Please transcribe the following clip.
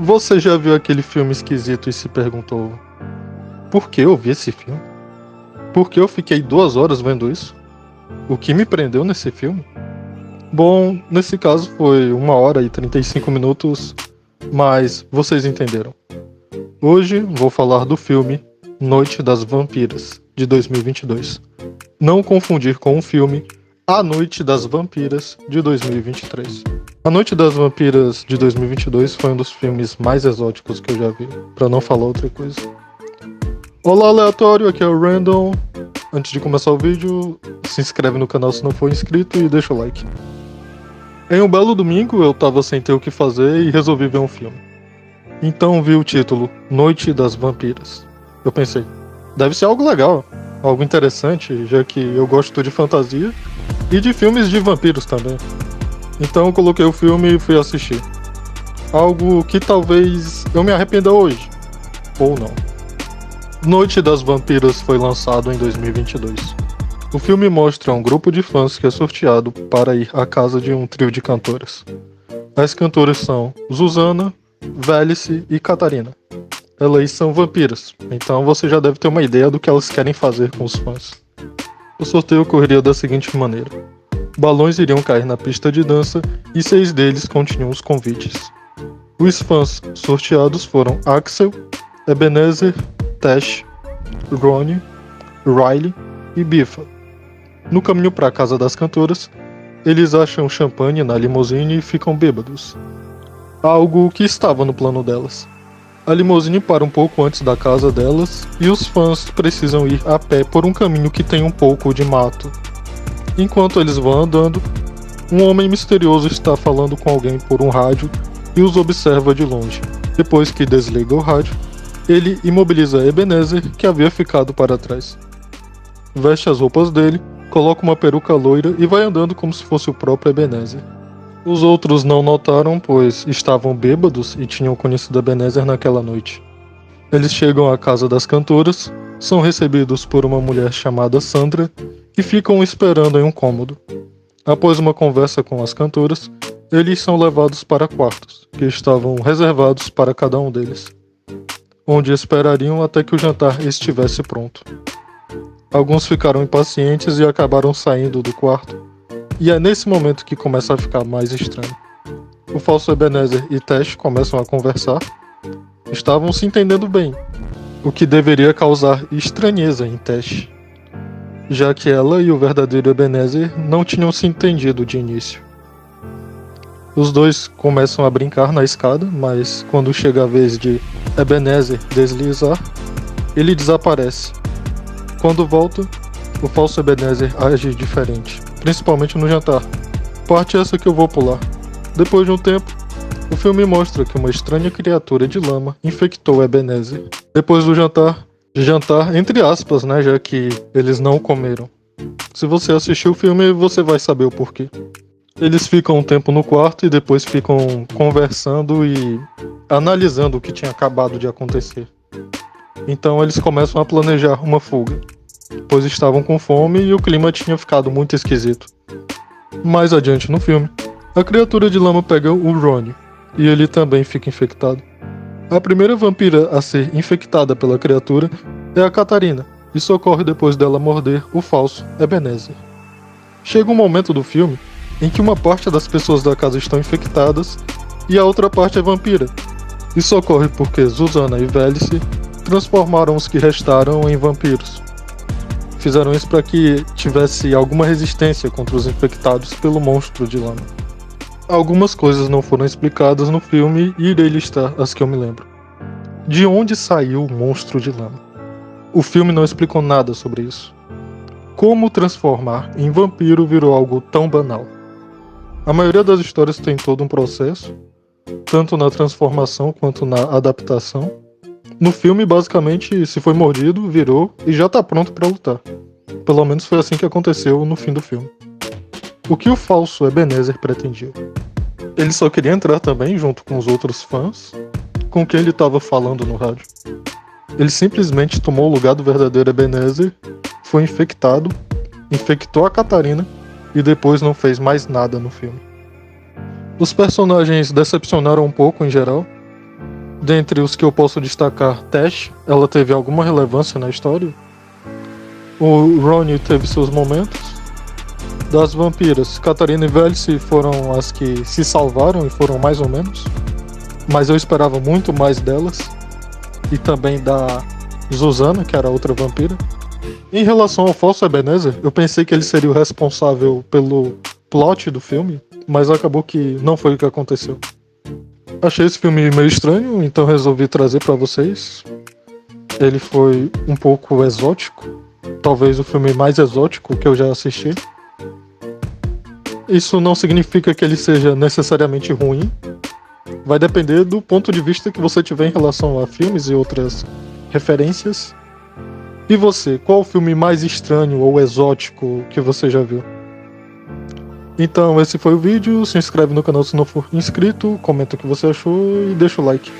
Você já viu aquele filme esquisito e se perguntou: por que eu vi esse filme? Por que eu fiquei 2 horas vendo isso? O que me prendeu nesse filme? Bom, nesse caso foi 1 hora e 35 minutos, mas vocês entenderam. Hoje vou falar do filme Noite das Vampiras, de 2022. Não confundir com o filme A Noite das Vampiras, de 2023. A Noite das Vampiras, de 2022, foi um dos filmes mais exóticos que eu já vi, pra não falar outra coisa. Olá, aleatório, aqui é o Random. Antes de começar o vídeo, se inscreve no canal se não for inscrito e deixa o like. Em um belo domingo, eu tava sem ter o que fazer e resolvi ver um filme. Então vi o título, Noite das Vampiras. Eu pensei, deve ser algo legal, algo interessante, já que eu gosto de fantasia e de filmes de vampiros também. Então eu coloquei o filme e fui assistir. Algo que talvez eu me arrependa hoje, ou não. Noite das Vampiras foi lançado em 2022. O filme mostra um grupo de fãs que é sorteado para ir à casa de um trio de cantoras. As cantoras são Zuzana, Vélice e Catarina. Elas são vampiras, então você já deve ter uma ideia do que elas querem fazer com os fãs. O sorteio ocorreria da seguinte maneira: balões iriam cair na pista de dança e 6 deles continham os convites. Os fãs sorteados foram Axel, Ebenezer, Tash, Ronnie, Riley e Bifa. No caminho para a casa das cantoras, eles acham champanhe na limusine e ficam bêbados. Algo que estava no plano delas. A limusine para um pouco antes da casa delas e os fãs precisam ir a pé por um caminho que tem um pouco de mato. Enquanto eles vão andando, um homem misterioso está falando com alguém por um rádio e os observa de longe. Depois que desliga o rádio, ele imobiliza Ebenezer, que havia ficado para trás. Veste as roupas dele, coloca uma peruca loira e vai andando como se fosse o próprio Ebenezer. Os outros não notaram, pois estavam bêbados e tinham conhecido Ebenezer naquela noite. Eles chegam à casa das cantoras, são recebidos por uma mulher chamada Sandra e ficam esperando em um cômodo. Após uma conversa com as cantoras, eles são levados para quartos, que estavam reservados para cada um deles, onde esperariam até que o jantar estivesse pronto. Alguns ficaram impacientes e acabaram saindo do quarto, e é nesse momento que começa a ficar mais estranho. O falso Ebenezer e Tash começam a conversar. Estavam se entendendo bem, o que deveria causar estranheza em Tash, já que ela e o verdadeiro Ebenezer não tinham se entendido de início. Os dois começam a brincar na escada, mas quando chega a vez de Ebenezer deslizar, ele desaparece. Quando volta, o falso Ebenezer age diferente, principalmente no jantar. Parte essa que eu vou pular. Depois de um tempo, o filme mostra que uma estranha criatura de lama infectou Ebenezer. Depois do jantar entre aspas, né, já que eles não comeram. Se você assistir o filme, você vai saber o porquê. Eles ficam um tempo no quarto e depois ficam conversando e analisando o que tinha acabado de acontecer. Então eles começam a planejar uma fuga, pois estavam com fome e o clima tinha ficado muito esquisito. Mais adiante no filme, a criatura de lama pega o Ronnie, e ele também fica infectado. A primeira vampira a ser infectada pela criatura é a Catarina, e socorre depois dela morder o falso Ebenezer. Chega um momento do filme em que uma parte das pessoas da casa estão infectadas e a outra parte é vampira. Isso ocorre porque Zuzana e Vélice transformaram os que restaram em vampiros. Fizeram isso para que tivesse alguma resistência contra os infectados pelo monstro de lama. Algumas coisas não foram explicadas no filme e irei listar as que eu me lembro. De onde saiu o monstro de lama? O filme não explicou nada sobre isso. Como transformar em vampiro virou algo tão banal? A maioria das histórias tem todo um processo, tanto na transformação quanto na adaptação. No filme, basicamente, se foi mordido, virou e já tá pronto pra lutar. Pelo menos foi assim que aconteceu no fim do filme. O que o falso Ebenezer pretendia? Ele só queria entrar também junto com os outros fãs, com quem ele estava falando no rádio. Ele simplesmente tomou o lugar do verdadeiro Ebenezer, foi infectado, infectou a Catarina e depois não fez mais nada no filme. Os personagens decepcionaram um pouco em geral. Dentre os que eu posso destacar, Tash, ela teve alguma relevância na história. O Ronnie teve seus momentos. Das vampiras, Catarina e Velice foram as que se salvaram e foram mais ou menos. Mas eu esperava muito mais delas. E também da Susana, que era outra vampira. Em relação ao Falso Ebenezer, eu pensei que ele seria o responsável pelo plot do filme, mas acabou que não foi o que aconteceu. Achei esse filme meio estranho, então resolvi trazer pra vocês. Ele foi um pouco exótico, talvez o filme mais exótico que eu já assisti. Isso não significa que ele seja necessariamente ruim. Vai depender do ponto de vista que você tiver em relação a filmes e outras referências. E você, qual o filme mais estranho ou exótico que você já viu? Então esse foi o vídeo, se inscreve no canal se não for inscrito, comenta o que você achou e deixa o like.